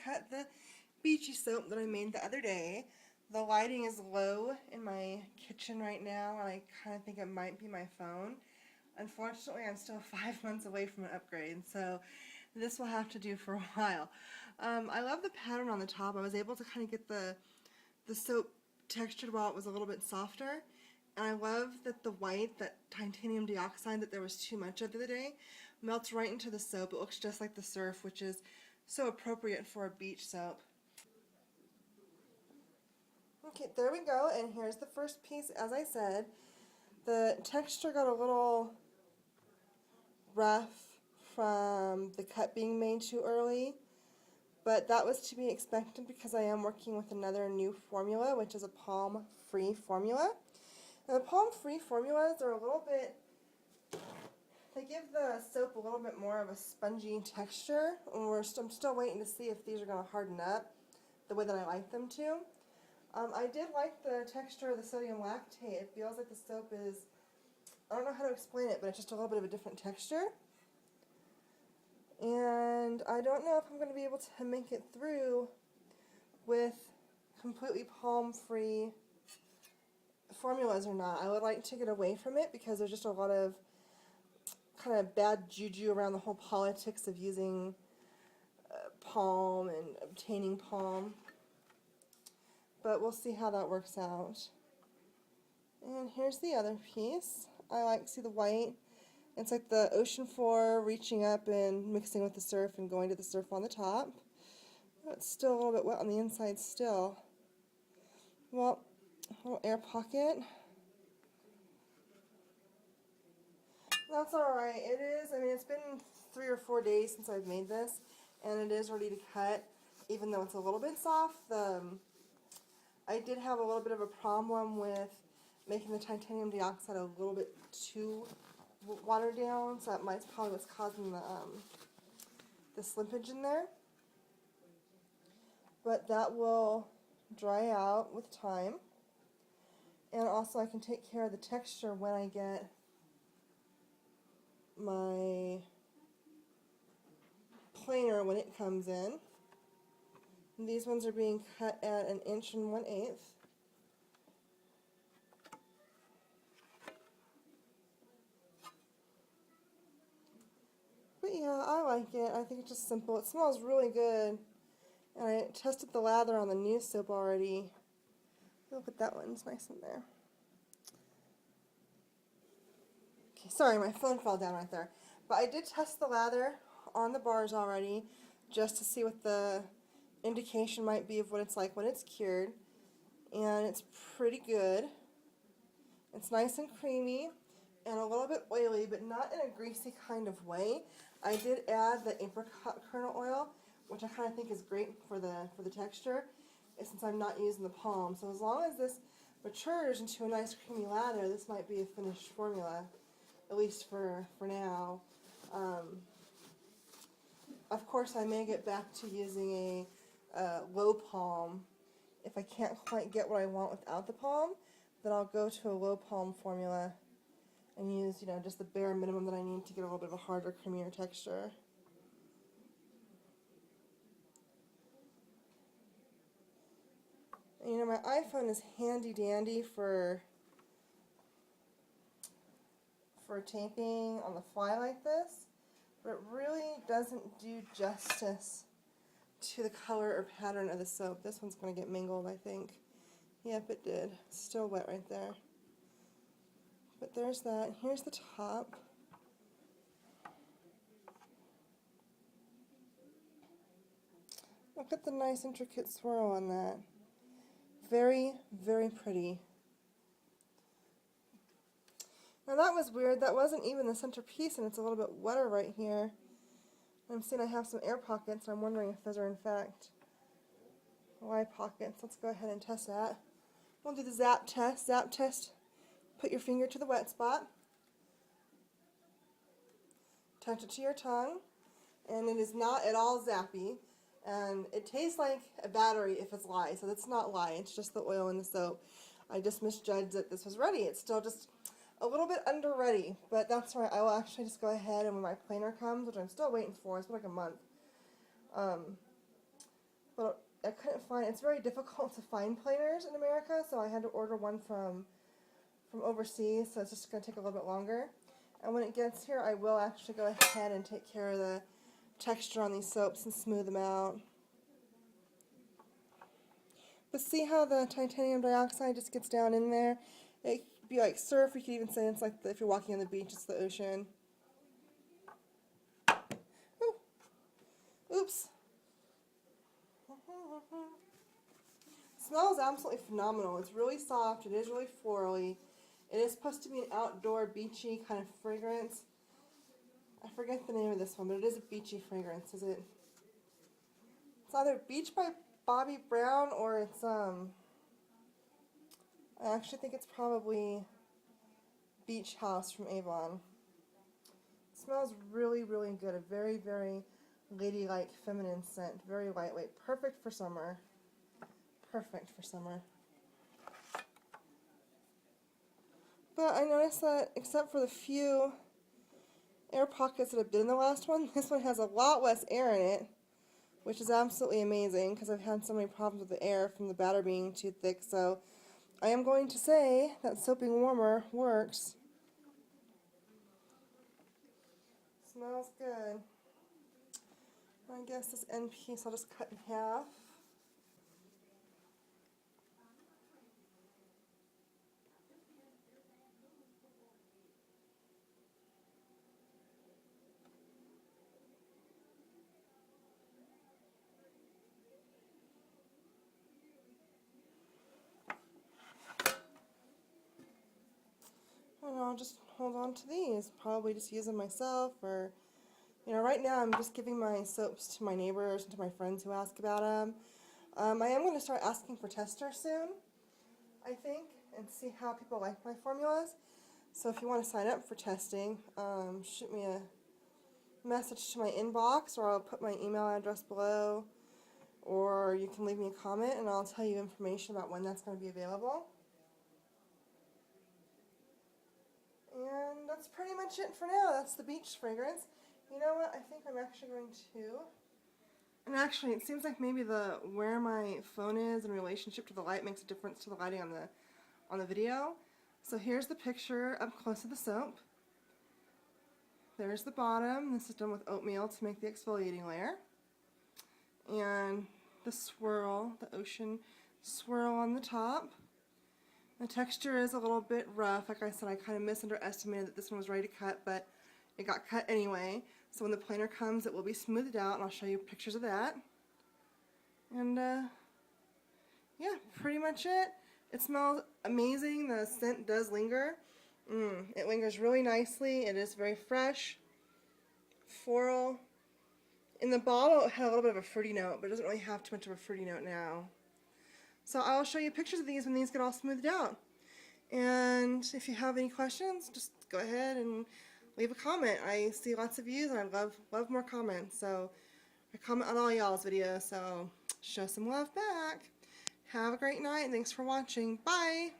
cut the beachy soap that I made the other day. The lighting is low in my kitchen right now, and I kind of think it might be my phone. Unfortunately, I'm still 5 months away from an upgrade, so this will have to do for a while. I love the pattern on the top. I was able to kind of get the soap textured while it was a little bit softer. And I love that the white, that titanium dioxide that there was too much of the other day, melts right into the soap. It looks just like the surf, which is so appropriate for a beach soap. Okay, there we go, and here's the first piece. As I said, the texture got a little rough from the cut being made too early, but that was to be expected because I am working with another new formula, which is a palm-free formula. Now, the palm-free formulas are a little bit, they give the soap a little bit more of a spongy texture, and I'm still waiting to see if these are going to harden up the way that I like them to. I did like the texture of the sodium lactate. It feels like the soap is, I don't know how to explain it, but it's just a little bit of a different texture. And I don't know if I'm going to be able to make it through with completely palm-free formulas or not. I would like to get away from it because there's just a lot of kind of bad juju around the whole politics of using palm and obtaining palm. But we'll see how that works out. And here's the other piece. I like to see the white. It's like the ocean floor reaching up and mixing with the surf and going to the surf on the top. It's still a little bit wet on the inside still. Well, a little air pocket. That's alright. It is, I mean, it's been 3 or 4 days since I've made this, and it is ready to cut, even though it's a little bit soft. I did have a little bit of a problem with making the titanium dioxide a little bit too watered down, so that might probably what's causing the slippage in there. But that will dry out with time. And also I can take care of the texture when I get my planer when it comes in. And these ones are being cut at 1 1/8 inches. But yeah, I like it. I think it's just simple. It smells really good. And I tested the lather on the new soap already. Look at that one, it's nice in there. Okay, sorry, my phone fell down right there. But I did test the lather on the bars already, just to see what the indication might be of what it's like when it's cured. And it's pretty good. It's nice and creamy and a little bit oily, but not in a greasy kind of way. I did add the apricot kernel oil, which I kind of think is great for the texture, since I'm not using the palm. So as long as this matures into a nice creamy lather, this might be a finished formula, at least for now. Of course, I may get back to using a low palm. If I can't quite get what I want without the palm, then I'll go to a low palm formula and use, just the bare minimum that I need to get a little bit of a harder, creamier texture. And, my iPhone is handy dandy for taping on the fly like this, but it really doesn't do justice to the color or pattern of the soap. This one's going to get mingled, I think. Yep, it did. It's still wet right there. But there's that. Here's the top. Look at the nice intricate swirl on that. Very, very pretty. Now that was weird. That wasn't even the centerpiece, and it's a little bit wetter right here. I'm seeing I have some air pockets, and I'm wondering if those are in fact eye pockets. Let's go ahead and test that. We'll do the zap test. Zap test. Put your finger to the wet spot. Touch it to your tongue. And it is not at all zappy. And it tastes like a battery if it's lye. So that's not lye. It's just the oil in the soap. I just misjudged that this was ready. It's still just a little bit under ready. But that's right. I will actually just go ahead and when my planer comes, which I'm still waiting for, it's been like a month, but I couldn't find, it's very difficult to find planers in America, so I had to order one from overseas, so it's just going to take a little bit longer. And when it gets here, I will actually go ahead and take care of the texture on these soaps and smooth them out. But see how the titanium dioxide just gets down in there? It could be like surf, you could even say it's like if you're walking on the beach, it's the ocean. Ooh. Oops. Smells absolutely phenomenal. It's really soft, it is really florally. It is supposed to be an outdoor beachy kind of fragrance. I forget the name of this one, but it is a beachy fragrance. Is it? It's either Beach by Bobbi Brown or it's I actually think it's probably Beach House from Avon. It smells really, really good. A very, very ladylike, feminine scent. Very lightweight. Perfect for summer. Perfect for summer. But I noticed that except for the few air pockets that have been in the last one, this one has a lot less air in it, which is absolutely amazing because I've had so many problems with the air from the batter being too thick. So I am going to say that soaping warmer works. Smells good. I guess this end piece I'll just cut in half. And I'll just hold on to these. Probably just use them myself, or, you know, right now I'm just giving my soaps to my neighbors and to my friends who ask about them. I am going to start asking for testers soon, I think, and see how people like my formulas. So if you want to sign up for testing, shoot me a message to my inbox, or I'll put my email address below, or you can leave me a comment and I'll tell you information about when that's going to be available. And that's pretty much it for now. That's the beach fragrance. You know what? I think I'm actually going to... And actually, it seems like maybe where my phone is in relationship to the light makes a difference to the lighting on the video. So here's the picture up close of the soap. There's the bottom. This is done with oatmeal to make the exfoliating layer. And the swirl, the ocean swirl on the top. The texture is a little bit rough. Like I said, I kind of underestimated that this one was ready to cut, but it got cut anyway. So when the planer comes, it will be smoothed out, and I'll show you pictures of that. And yeah, pretty much it. It smells amazing. The scent does linger. It lingers really nicely. It is very fresh, floral. In the bottle, it had a little bit of a fruity note, but it doesn't really have too much of a fruity note now. So I'll show you pictures of these when these get all smoothed out. And if you have any questions, just go ahead and leave a comment. I see lots of views and I love more comments. So I comment on all y'all's videos, so show some love back. Have a great night and thanks for watching. Bye!